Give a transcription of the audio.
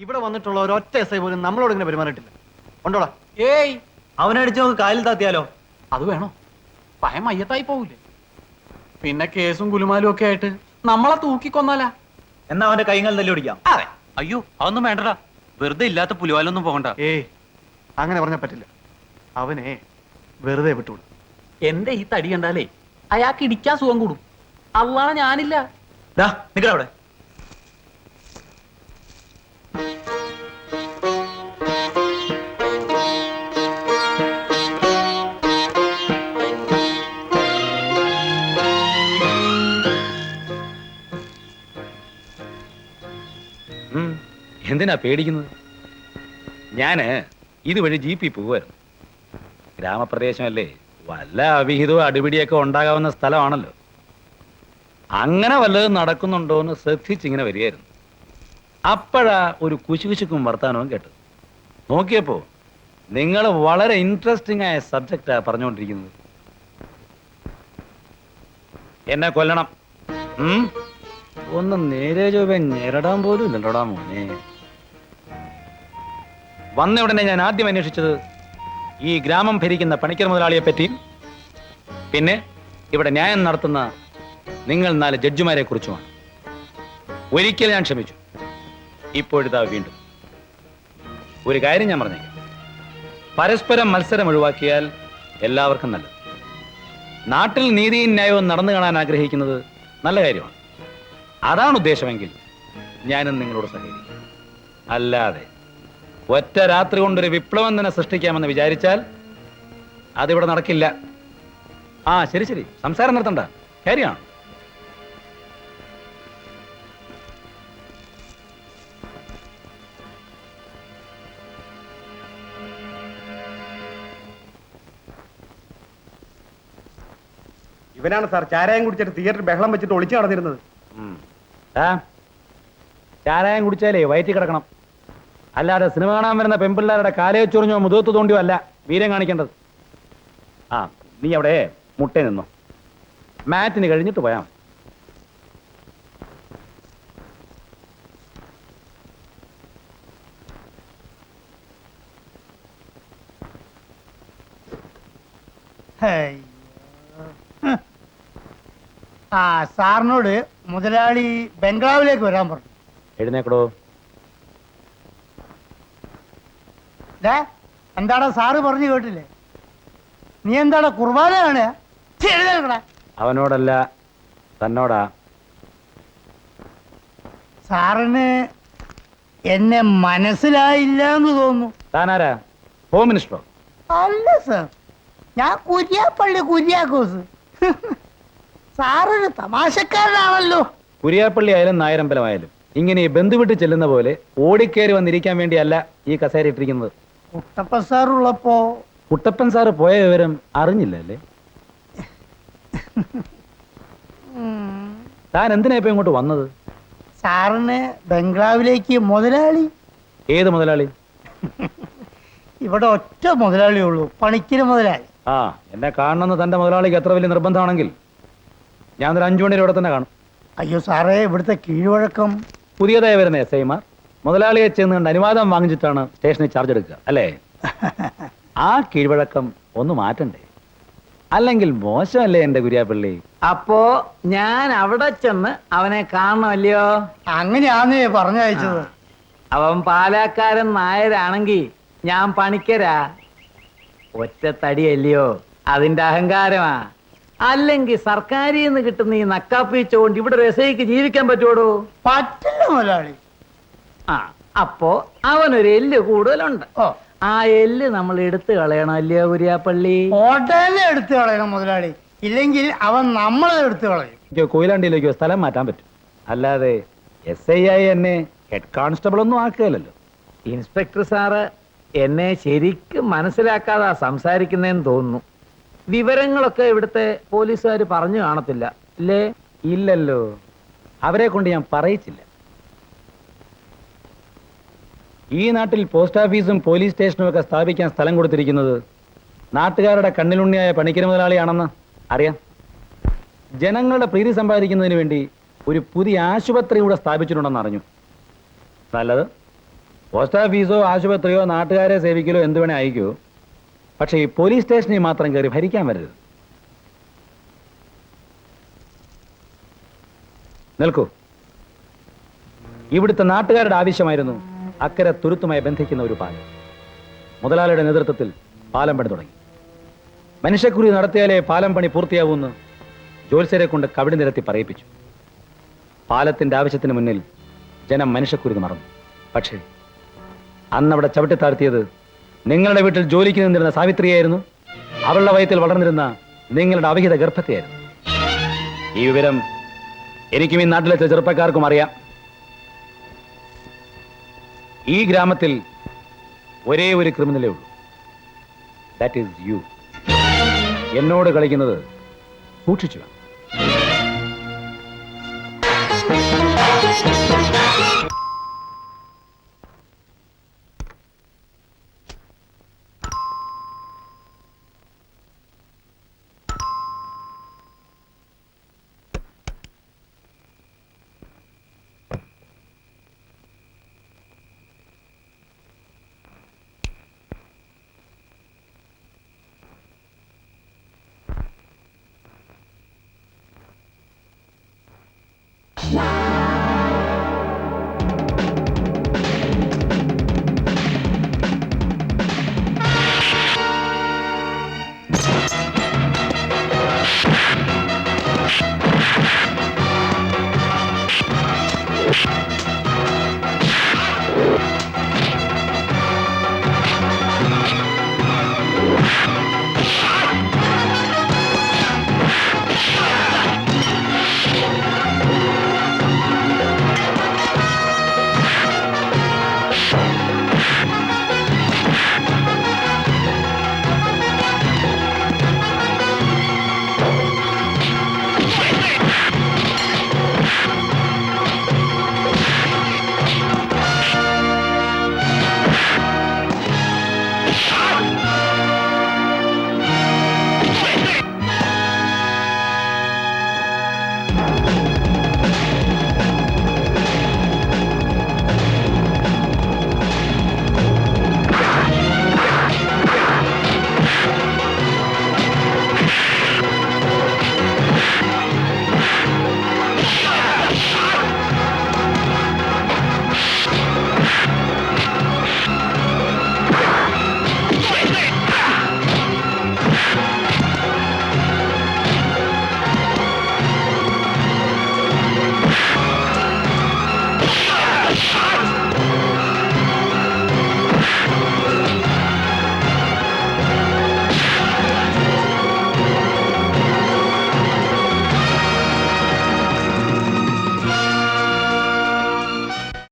ഇവിടെ വന്നിട്ടുള്ള ഒരൊറ്റ എസ് ഐ പോലും നമ്മളോട് ഇങ്ങനെ പെരുമാറിയിട്ടില്ല. ഉണ്ടോടാ? ഏയ്, അവനടിച്ച് നമുക്ക് കാലിൽ താത്തിയാലോ? അത് വേണോ? ഭയം മയ്യത്തായി പോവില്ലേ? പിന്നെ കേസും കുലുമാലും ഒക്കെ ആയിട്ട് നമ്മളെ തൂക്കിക്കൊന്നാലാ. എന്നാ അവന്റെ കൈകൾ തല്ലി ഓടിക്കാം. അതെ. അയ്യോ, അതൊന്നും വേണ്ടടാ. വെറുതെ ഇല്ലാത്ത പുലിവാലൊന്നും പോകണ്ട. ഏയ്, അങ്ങനെ പറഞ്ഞാൽ പറ്റില്ല. അവനെ വെറുതെ വിട്ടുവിടും. എന്റെ ഈ തടി കണ്ടാലേ അയാൾക്ക് ഇടിക്കാൻ സുഖം കൂടും. അള്ളാണ് ഞാനില്ല. നിക്കവിടെ. എന്തിനാ പേടിക്കുന്നത്? ഞാന് ഇതുവഴി ജീപ്പിൽ പോവായിരുന്നു. ഗ്രാമപ്രദേശമല്ലേ, വല്ല അവിഹിതവും അടിപിടിയൊക്കെ ഉണ്ടാകാവുന്ന സ്ഥലമാണല്ലോ. അങ്ങനെ വല്ലതും നടക്കുന്നുണ്ടോ എന്ന് ശ്രദ്ധിച്ചിങ്ങനെ വരികയായിരുന്നു. അപ്പോഴാ ഒരു കുശുകുശുക്കും വർത്താനവും കേട്ടത്. നോക്കിയപ്പോ നിങ്ങൾ വളരെ ഇൻട്രസ്റ്റിംഗ് ആയ സബ്ജക്റ്റാ പറഞ്ഞുകൊണ്ടിരിക്കുന്നത്. എന്നെ കൊല്ലണം. ഒന്ന് നേരെ ചൊവ്വേ ഞെരടാൻ പോലും ഇല്ലല്ലോടാ മോനെ. വന്ന ഉടനെ ഞാൻ ആദ്യം അന്വേഷിച്ചത് ഈ ഗ്രാമം ഭരിക്കുന്ന പണിക്കർ മുതലാളിയെ പറ്റിയും പിന്നെ ഇവിടെ ന്യായം നടത്തുന്ന നിങ്ങൾ 4 ജഡ്ജിമാരെ കുറിച്ചുമാണ്. ഒരിക്കൽ ഞാൻ ക്ഷമിച്ചു, ഇപ്പോഴിതാ വീണ്ടും. ഒരു കാര്യം ഞാൻ പറഞ്ഞേക്കാം, പരസ്പരം മത്സരം ഒഴിവാക്കിയാൽ എല്ലാവർക്കും നല്ലത്. നാട്ടിൽ നീതിയും ന്യായവും നടന്നു കാണാൻ ആഗ്രഹിക്കുന്നത് നല്ല കാര്യമാണ്. അതാണ് ഉദ്ദേശമെങ്കിൽ ഞാനും നിങ്ങളോട് സഹകരിക്കും. അല്ലാതെ ഒറ്റ രാത്രി കൊണ്ടൊരു വിപ്ലവം തന്നെ സൃഷ്ടിക്കാമെന്ന് വിചാരിച്ചാൽ അതിവിടെ നടക്കില്ല. ശരി ശരി, സംസാരം നിർത്തണ്ട, കാര്യമാണ്. ഇവനാണ് സാർ ചാരായം കുടിച്ചിട്ട് തിയേറ്ററിൽ ബഹളം വെച്ചിട്ട് ഒളിച്ചു നടന്നിരുന്നത്. ചാരായം കുടിച്ചാലേ വയറ്റി കിടക്കണം. അല്ലാതെ സിനിമ കാണാൻ വരുന്ന പെൺപിള്ളേരുടെ കാലയെ ചൊറിഞ്ഞോ മുതുകത്ത് തോണ്ടിയോ അല്ല വീര്യം കാണിക്കേണ്ടത്. നീ അവിടെ മുട്ട നിന്നോ, മാറ്റിന് കഴിഞ്ഞിട്ട് പോയാ. സാറിനോട് മുതലാളി ബംഗ്ലാവിലേക്ക് വരാൻ പറഞ്ഞു. എഴുന്നേക്കടോ. എന്താടാ സാറ് പറഞ്ഞു കേട്ടില്ലേ? നീ എന്താടാ കുർബാന കാണുക? അവനോടല്ല, തന്നോടാ. സാറിന് എന്നെ മനസ്സിലായില്ല എന്ന് തോന്നുന്നു. താനാരാ? ഹോം മിനിസ്റ്ററോ? അല്ല സാർ, ഞാൻ കുര്യാപ്പള്ളി കുര്യാക്കോസ്. സാറൊരു തമാശക്കാരനാണല്ലോ. കുര്യാപ്പള്ളി ആയാലും നായരമ്പലമായാലും ഇങ്ങനെ ബന്ധുവിട്ട് ചെല്ലുന്ന പോലെ ഓടിക്കേറി വന്നിരിക്കാൻ വേണ്ടിയല്ല ഈ കസേര ഇട്ടിരിക്കുന്നത്. കുട്ടപ്പൻ സാറുള്ളപ്പോ കുട്ടപ്പൻ സാറ് പോയ വിവരം അറിഞ്ഞില്ല അല്ലേ? താൻ എന്തിനാ ഇപ്പൊ ഇങ്ങോട്ട് വന്നത്? സാറിന് ബംഗ്ലാവിലേക്ക് മുതലാളി. ഏത് മുതലാളി? ഇവിടെ ഒറ്റ മുതലാളിയേ ഉള്ളൂ, പണിക്കര് മുതലാളി. എന്നെ കാണണമെന്ന് തന്റെ മുതലാളിക്ക് എത്ര വലിയ നിർബന്ധമാണെങ്കിൽ ഞാൻ ഒരു 5 മണിയുടെ ഇവിടെ തന്നെ കാണും. അയ്യോ സാറേ, ഇവിടുത്തെ കീഴ്വഴക്കം. പുതിയതായി വരുന്ന എസ് ഐമാർ മുതലാളിയെ ചെന്ന് കണ്ട് അനുവാദം വാങ്ങിച്ചിട്ടാണ് സ്റ്റേഷനിൽ ചാർജ് എടുക്കുക അല്ലേ? ആ കീഴ്വഴക്കം ഒന്ന് മാറ്റണ്ടേ? അല്ലെങ്കിൽ മോശമല്ലേ എന്റെ കുര്യാപ്പള്ളി? അപ്പോ ഞാൻ അവിടെ ചെന്ന് അവനെ കാണണമല്ലയോ? അങ്ങനെയാന്നേ പറഞ്ഞയച്ചത്. അവൻ പാലാക്കാരൻ നായരാണെങ്കി ഞാൻ പണിക്കരാ. ഒറ്റ തടിയല്ലയോ, അതിന്റെ അഹങ്കാരമാ. അല്ലെങ്കിൽ സർക്കാരിൽ നിന്ന് കിട്ടുന്ന ഈ നക്കാപ്പിച്ചുകൊണ്ട് ഇവിടെ ഒരു എസ്ഐക്ക് ജീവിക്കാൻ പറ്റുമോ? പറ്റില്ല മുതലാളി. അപ്പോ അവനൊരു എല്ല് കൂടുതലുണ്ട്. ആ എല്ല് നമ്മൾ എടുത്തു കളയണം അല്ലയോ കുര്യാപ്പള്ളി? ഹോട്ടലിനെ എടുത്തു കളയണം മുതലാളി, ഇല്ലെങ്കിൽ അവൻ നമ്മളെ എടുത്തു കളയും. കൊയിലാണ്ടിയിലേക്കോ സ്ഥലം മാറ്റാൻ പറ്റും, അല്ലാതെ എസ് ഐ ആയി എന്നെ ഹെഡ് കോൺസ്റ്റബിൾ ഒന്നും ആക്കുകയല്ലോ. ഇൻസ്പെക്ടർ സാറ് എന്നെ ശരിക്കും മനസ്സിലാക്കാതാ സംസാരിക്കുന്നതെന്ന് തോന്നുന്നു. വിവരങ്ങളൊക്കെ ഇവിടുത്തെ പോലീസുകാർ പറഞ്ഞു കാണത്തില്ല അല്ലേ? ഇല്ലല്ലോ, അവരെ കൊണ്ട് ഞാൻ പറയിച്ചില്ല. ഈ നാട്ടിൽ പോസ്റ്റ് ഓഫീസും പോലീസ് സ്റ്റേഷനും ഒക്കെ സ്ഥാപിക്കാൻ സ്ഥലം കൊടുത്തിരിക്കുന്നത് നാട്ടുകാരുടെ കണ്ണിലുണ്ണിയായ പണിക്കര് മുതലാളിയാണെന്ന് അറിയാം. ജനങ്ങളുടെ പ്രീതി സമ്പാദിക്കുന്നതിന് വേണ്ടി ഒരു പുതിയ ആശുപത്രി കൂടെ സ്ഥാപിച്ചിട്ടുണ്ടെന്ന് അറിഞ്ഞു. നല്ലത്. പോസ്റ്റ് ഓഫീസോ ആശുപത്രിയോ നാട്ടുകാരെ സേവിക്കലോ എന്ത് വേണേ അയക്കൂ. പക്ഷെ ഈ പോലീസ് സ്റ്റേഷനിൽ മാത്രം കയറി ഭരിക്കാൻ വരരുത്. നിൽക്കൂ. ഇവിടുത്തെ നാട്ടുകാരുടെ ആവശ്യമായിരുന്നു അക്കരെ തുരുത്തുമായി ബന്ധിക്കുന്ന ഒരു പാലം. മുതലാളിയുടെ നേതൃത്വത്തിൽ പാലം പണി തുടങ്ങി. മനുഷ്യക്കുറി നടത്തിയാലേ പാലം പണി പൂർത്തിയാവൂന്ന് ജോത്സ്യരെ കൊണ്ട് കവിടി നിരത്തി പറയിപ്പിച്ചു. പാലത്തിന്റെ ആവശ്യത്തിന് മുന്നിൽ ജനം മനുഷ്യക്കുരുന്ന് മറന്നു. പക്ഷേ അന്നവിടെ ചവിട്ടിത്താഴ്ത്തിയത് നിങ്ങളുടെ വീട്ടിൽ ജോലിക്ക് നിന്നിരുന്ന സാവിത്രിയായിരുന്നു. അവളുടെ വയറ്റിൽ വളർന്നിരുന്ന നിങ്ങളുടെ അവിഹിത ഗർഭത്തെയായിരുന്നു. ഈ വിവരം എനിക്കും ഈ നാട്ടിലെ ചില ചെറുപ്പക്കാർക്കും അറിയാം. ഈ ഗ്രാമത്തിൽ ഒരേ ഒരു ക്രിമിനലേ ഉള്ളൂ. That is you. എന്നോട് കളിക്കുന്നത് സൂക്ഷിച്ചു.